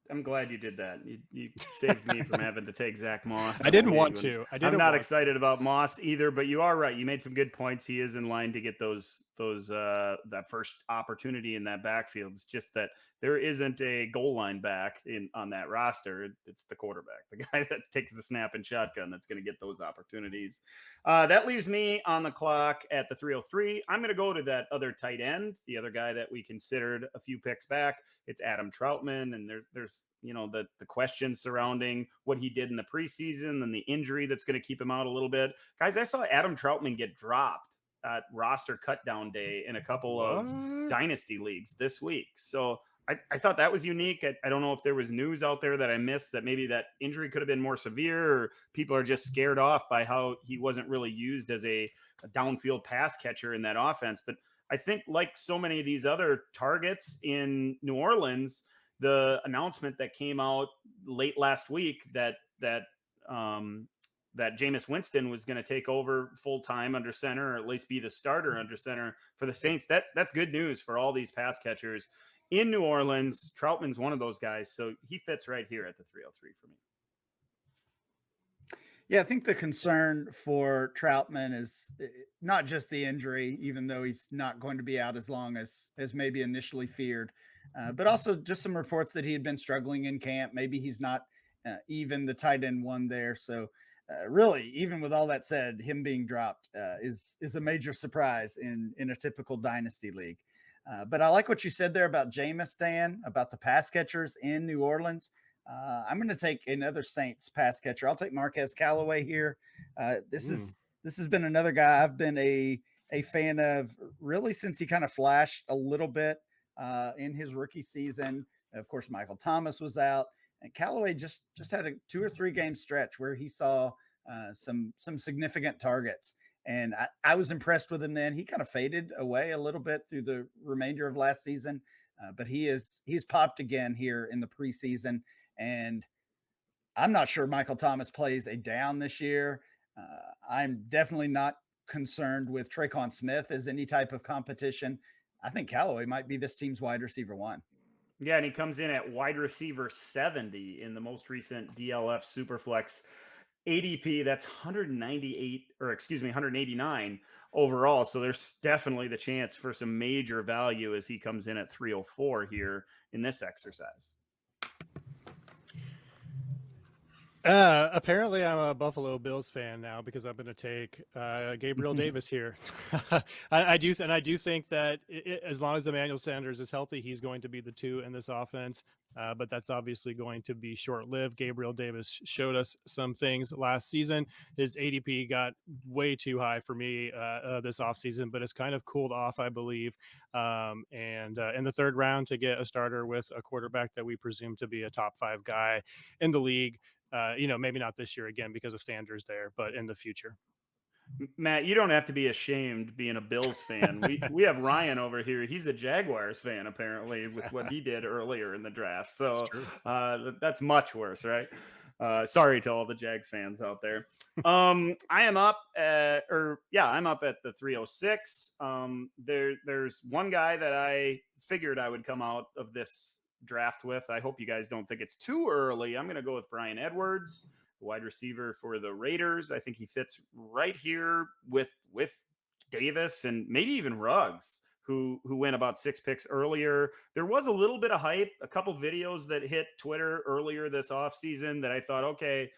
I'm glad you did that. You saved me from having to take Zach Moss. I didn't want to. I'm not excited about Moss either, but you are right. You made some good points. He is in line to get that first opportunity in that backfield. It's just that there isn't a goal line back on that roster. It's the quarterback, the guy that takes the snap and shotgun, that's going to get those opportunities. That leaves me on the clock at the 303. I'm going to go to that other tight end, the other guy that we considered a few picks back. It's Adam Troutman, and there's the questions surrounding what he did in the preseason and the injury that's going to keep him out a little bit. Guys, I saw Adam Troutman get dropped at roster cut down day in a couple of dynasty leagues this week. So I thought that was unique. I don't know if there was news out there that I missed that maybe that injury could have been more severe, or people are just scared off by how he wasn't really used as a downfield pass catcher in that offense. But I think, like so many of these other targets in New Orleans, the announcement that came out late last week that Jameis Winston was going to take over full time under center, or at least be the starter under center for the Saints, that's good news for all these pass catchers in New Orleans. Troutman's one of those guys, so he fits right here at the 303 for me. Yeah, I think the concern for Troutman is not just the injury, even though he's not going to be out as long as maybe initially feared, but also just some reports that he had been struggling in camp. Maybe he's not even the tight end one there. So really, even with all that said, him being dropped is a major surprise in a typical dynasty league. But I like what you said there about Jameis, Dan, about the pass catchers in New Orleans. I'm going to take another Saints pass catcher. I'll take Marquez Callaway here. This has been another guy I've been a fan of really since he kind of flashed a little bit in his rookie season. Of course, Michael Thomas was out, and Callaway just had a 2 or 3 game stretch where he saw some significant targets. And I was impressed with him then. He kind of faded away a little bit through the remainder of last season, but he's popped again here in the preseason. And I'm not sure Michael Thomas plays a down this year. I'm definitely not concerned with Tre'Quan Smith as any type of competition. I think Callaway might be this team's wide receiver 1. Yeah, and he comes in at wide receiver 70 in the most recent DLF Superflex ADP. That's 189 overall. So there's definitely the chance for some major value as he comes in at 304 here in this exercise. Apparently I'm a Buffalo Bills fan now because I'm going to take Gabriel Davis here. I do think that as long as Emmanuel Sanders is healthy, he's going to be the 2 in this offense. But that's obviously going to be short-lived. Gabriel Davis showed us some things last season. His ADP got way too high for me this offseason, but it's kind of cooled off, I believe. And in the 3rd round to get a starter with a quarterback that we presume to be a top 5 guy in the league. Maybe not this year again because of Sanders there, but in the future. Matt, you don't have to be ashamed being a Bills fan. We have Ryan over here. He's a Jaguars fan, apparently, with what he did earlier in the draft. So that's much worse, right? Sorry to all the Jags fans out there. I'm up at the 306. There's one guy that I figured I would come out of this draft with. I hope you guys don't think it's too early. I'm going to go with Bryan Edwards, wide receiver for the Raiders. I think he fits right here with Davis and maybe even Ruggs, who went about 6 picks earlier. There was a little bit of hype, a couple videos that hit Twitter earlier this offseason that I thought, okay,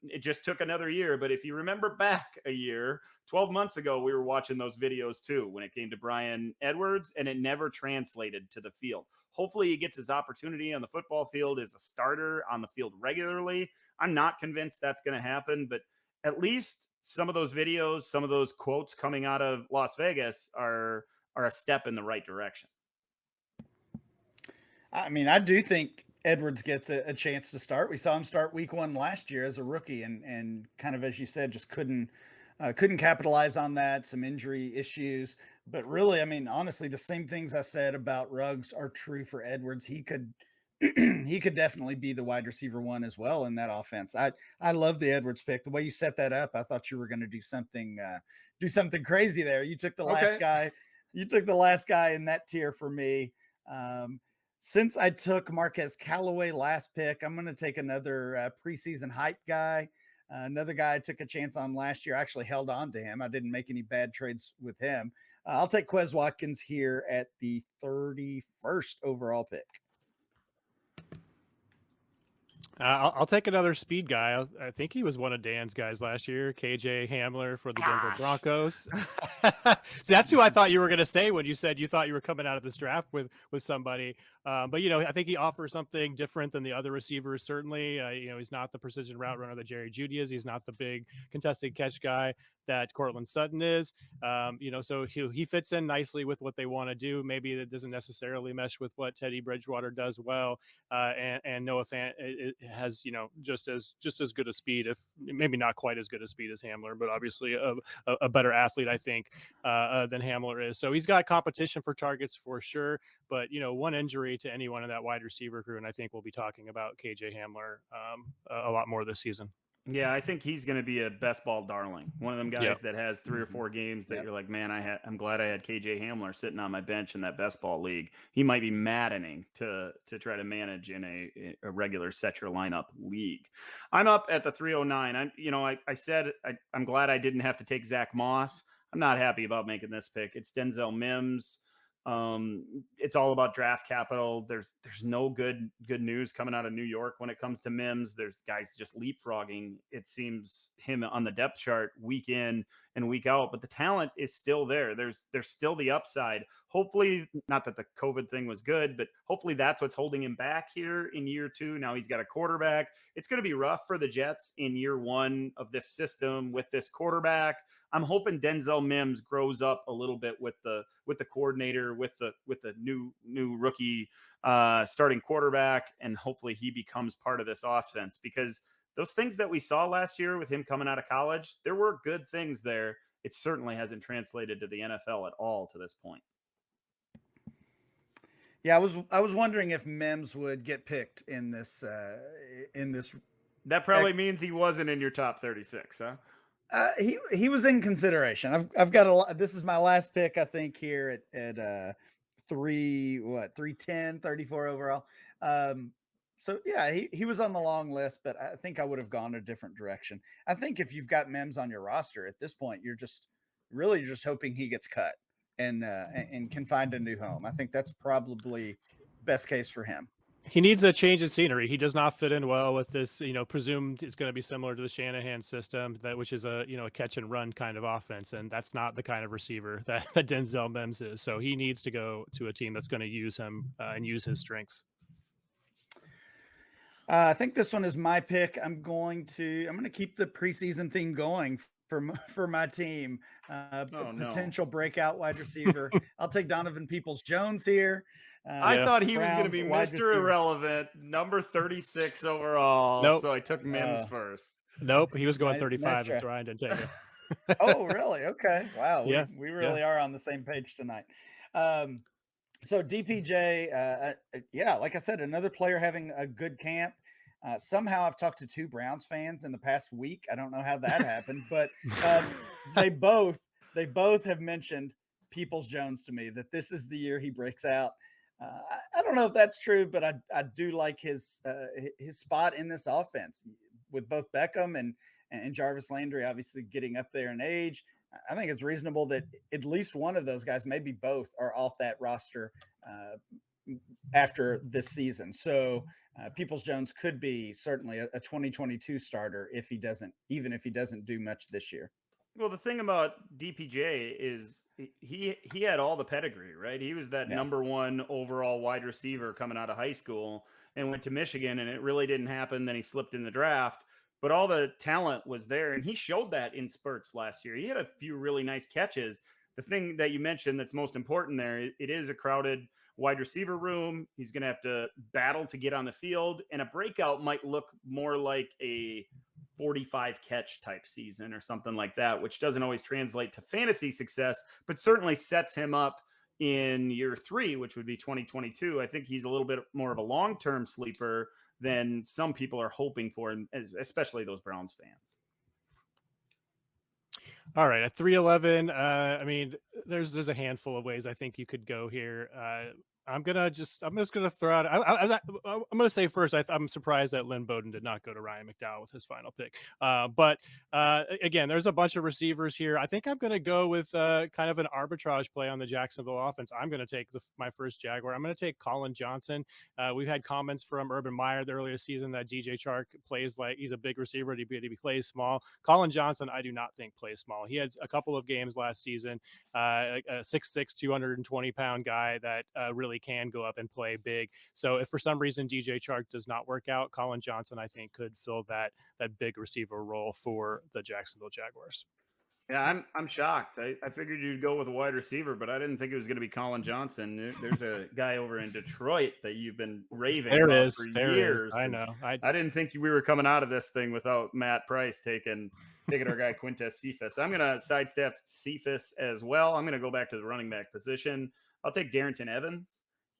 it just took another year. But if you remember back a year, 12 months ago, we were watching those videos too when it came to Bryan Edwards, and it never translated to the field. Hopefully he gets his opportunity on the football field as a starter on the field regularly. I'm not convinced that's going to happen, but at least some of those videos, some of those quotes coming out of Las Vegas are a step in the right direction. I mean, I do think Edwards gets a chance to start. We saw him start week 1 last year as a rookie, and kind of, as you said, just couldn't capitalize on that. Some injury issues, but really, I mean, honestly, the same things I said about Ruggs are true for Edwards. He could he could definitely be the wide receiver 1 as well in that offense. I love the Edwards pick. The way you set that up, I thought you were going to do something crazy there. You took the last guy. You took the last guy in that tier for me. Since I took Marquez Callaway last pick, I'm going to take another preseason hype guy. Another guy I took a chance on last year. I actually held on to him. I didn't make any bad trades with him. I'll take Quez Watkins here at the 31st overall pick. I'll take another speed guy. I think he was one of Dan's guys last year, KJ Hamler for the Denver Broncos. So that's who I thought you were going to say when you said you thought you were coming out of this draft with somebody. But, I think he offers something different than the other receivers, certainly. He's not the precision route runner that Jerry Jeudy is. He's not the big contested catch guy that Cortland Sutton is. So he fits in nicely with what they want to do. Maybe it doesn't necessarily mesh with what Teddy Bridgewater does well. And Noah Fant has, just as good a speed, if maybe not quite as good a speed as Hamler, but obviously a better athlete, I think, than Hamler is. So he's got competition for targets for sure. But, one injury to anyone in that wide receiver crew, and I think we'll be talking about KJ Hamler a lot more this season. Yeah, I think he's going to be a best ball darling. One of them guys that has 3 or 4 games that you're like, man, I'm glad I had KJ Hamler sitting on my bench in that best ball league. He might be maddening to try to manage in a regular set your lineup league. I'm up at the 309. I said I'm glad I didn't have to take Zach Moss. I'm not happy about making this pick. It's Denzel Mims. It's all about draft capital. There's no good news coming out of New York when it comes to Mims. There's guys just leapfrogging, it seems, him on the depth chart week in and week out, but the talent is still there. There's still the upside. Hopefully, not that the COVID thing was good, but hopefully that's what's holding him back here in year 2. Now he's got a quarterback. It's going to be rough for the Jets in year 1 of this system with this quarterback. I'm hoping Denzel Mims grows up a little bit with the coordinator, with the new rookie starting quarterback, and hopefully he becomes part of this offense, because those things that we saw last year with him coming out of college, there were good things there. It certainly hasn't translated to the NFL at all to this point. Yeah, I was wondering if Mims would get picked in this. That probably means he wasn't in your top 36, huh? He was in consideration. I've got a lot. This is my last pick, I think, here at 310, 34 overall. So yeah, he was on the long list, but I think I would have gone a different direction. I think if you've got Mims on your roster at this point, you're just hoping he gets cut and can find a new home. I think that's probably best case for him. He needs a change of scenery. He does not fit in well with this, presumed it's going to be similar to the Shanahan system, which is a catch and run kind of offense. And that's not the kind of receiver that Denzel Mims is. So he needs to go to a team that's going to use him and use his strengths. I think this one is my pick. I'm going to keep the preseason thing going for my team. Potential breakout wide receiver. I'll take Donovan Peoples-Jones here. I thought he was going to be Mr. Irrelevant, number 36 overall. Nope. So I took Mims first. Nope. He was going 35 and Ryan didn't take it. Oh, really? Okay. Wow. Yeah. We really are on the same page tonight. So DPJ, like I said, another player having a good camp. Somehow I've talked to 2 Browns fans in the past week. I don't know how that happened, but they both have mentioned Peoples-Jones to me, that this is the year he breaks out. I don't know if that's true, but I do like his spot in this offense with both Beckham and Jarvis Landry obviously getting up there in age. I think it's reasonable that at least one of those guys, maybe both, are off that roster after this season. So Peoples-Jones could be certainly a 2022 starter if he doesn't do much this year. Well, the thing about DPJ is he had all the pedigree, right? He was that number 1 overall wide receiver coming out of high school and went to Michigan, and it really didn't happen. Then he slipped in the draft, but all the talent was there, and he showed that in spurts last year. He had a few really nice catches. The thing that you mentioned that's most important there, it is a crowded wide receiver room. He's going to have to battle to get on the field, and a breakout might look more like a 45 catch type season or something like that, which doesn't always translate to fantasy success, but certainly sets him up in year 3, which would be 2022. I think he's a little bit more of a long-term sleeper than some people are hoping for, and especially those Browns fans. All right, at 311, I mean, there's a handful of ways I think you could go here. I'm just gonna throw out. I'm gonna say first, I'm surprised that Lynn Bowden did not go to Ryan McDowell with his final pick. But again, there's a bunch of receivers here. I think I'm gonna go with kind of an arbitrage play on the Jacksonville offense. I'm gonna take my first Jaguar. I'm gonna take Colin Johnson. We've had comments from Urban Meyer the earlier season that DJ Chark plays like he's a big receiver. He plays small. Colin Johnson, I do not think plays small. He had a couple of games last season. A 6'6", 220-pound guy that really can go up and play big. So if for some reason DJ Chark does not work out, Colin Johnson, I think, could fill that big receiver role for the Jacksonville Jaguars. Yeah, I'm shocked. I figured you'd go with a wide receiver, but I didn't think it was going to be Colin Johnson. There's a guy over in Detroit that you've been raving about for years. I know. I didn't think we were coming out of this thing without Matt Price taking our guy Quintez Cephas. I'm going to sidestep Cephas as well. I'm going to go back to the running back position. I'll take Darrington Evans.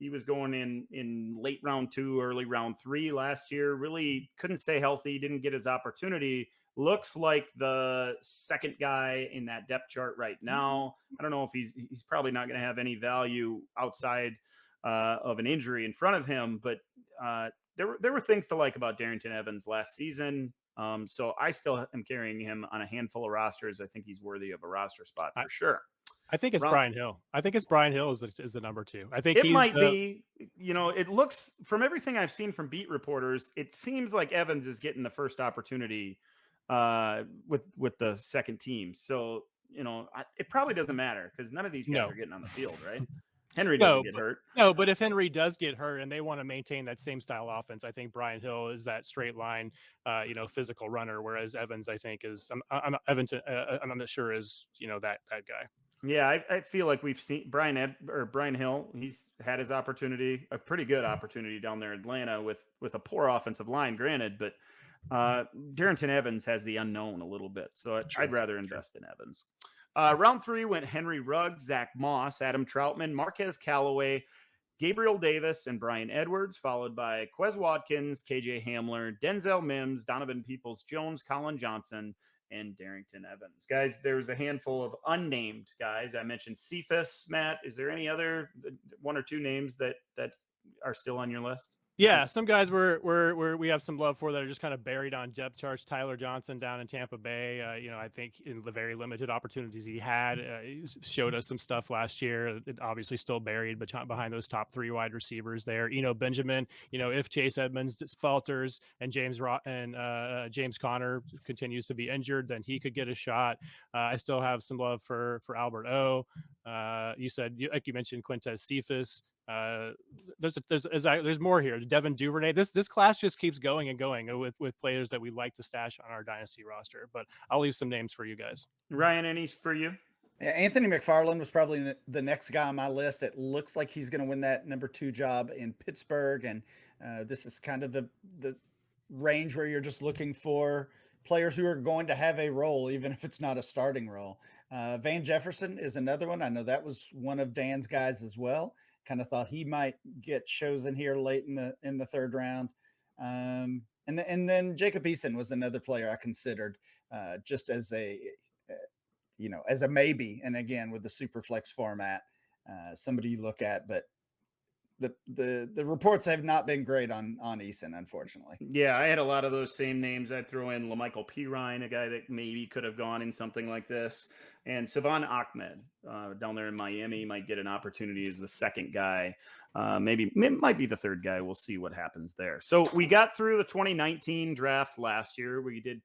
He was going in late round 2, early round 3 last year. Really couldn't stay healthy, didn't get his opportunity. Looks like the second guy in that depth chart right now. I don't know if he's probably not going to have any value outside of an injury in front of him, but there were things to like about Darrington Evans last season. So I still am carrying him on a handful of rosters. I think he's worthy of a roster spot for sure. I think it's Brian Hill. I think it's Brian Hill is the number 2. I think it might be. It looks, from everything I've seen from beat reporters, it seems like Evans is getting the first opportunity with the second team. So, it probably doesn't matter because none of these guys are getting on the field, right? Henry doesn't get hurt. No, but if Henry does get hurt and they want to maintain that same style offense, I think Brian Hill is that straight line, physical runner. Whereas Evans, I think I'm not sure is, that guy. Yeah, I feel like we've seen Brian Hill. He's had his opportunity, a pretty good opportunity down there in Atlanta with a poor offensive line, granted, but Darrington Evans has the unknown a little bit. So I'd rather invest in Evans. Round 3 went Henry Ruggs, Zach Moss, Adam Troutman, Marquez Callaway, Gabriel Davis, and Brian Edwards, followed by Quez Watkins, KJ Hamler, Denzel Mims, Donovan Peoples-Jones, Colin Johnson, and Darrington Evans. Guys, there's a handful of unnamed guys. I mentioned Cephas. Matt, is there any other 1 or 2 names that are still on your list? Yeah, some guys we have some love for that are just kind of buried on depth charts. Tyler Johnson down in Tampa Bay. I think in the very limited opportunities he had, he showed us some stuff last year. It obviously still buried behind those top 3 wide receivers there. Benjamin. If Chase Edmonds falters and James Conner continues to be injured, then he could get a shot. I still have some love for Albert O. You said, like you mentioned, Quintez Cephas. There's more here. Devin Duvernay. This class just keeps going and going with players that we like to stash on our dynasty roster. But I'll leave some names for you guys. Ryan, any for you? Yeah, Anthony McFarland was probably the next guy on my list. It looks like he's going to win that number 2 job in Pittsburgh, and this is kind of the range where you're just looking for players who are going to have a role, even if it's not a starting role. Van Jefferson is another one. I know that was one of Dan's guys as well. Kind of thought he might get chosen here late in the 3rd round. And then Jacob Eason was another player I considered just as as a maybe. And again, with the super flex format, somebody you look at, but the reports have not been great on Eason, unfortunately. Yeah, I had a lot of those same names. I'd throw in LaMichael Pirine, a guy that maybe could have gone in something like this. And Savon Ahmed down there in Miami might get an opportunity as the second guy. Maybe it might be the 3rd guy. We'll see what happens there. So we got through the 2019 draft last year. We did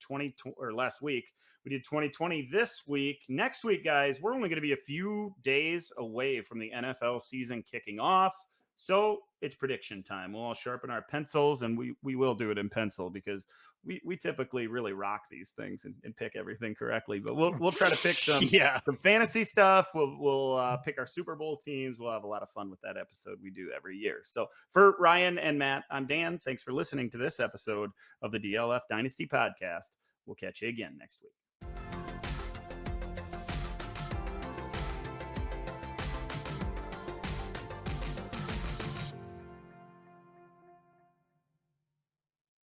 last week. We did 2020 this week. Next week, guys, we're only going to be a few days away from the NFL season kicking off. So it's prediction time. We'll all sharpen our pencils, and we will do it in pencil because we typically really rock these things and pick everything correctly, but we'll try to pick some fantasy stuff. We'll pick our Super Bowl teams. We'll have a lot of fun with that episode we do every year. So for Ryan and Matt, I'm Dan. Thanks for listening to this episode of the DLF Dynasty Podcast. We'll catch you again next week.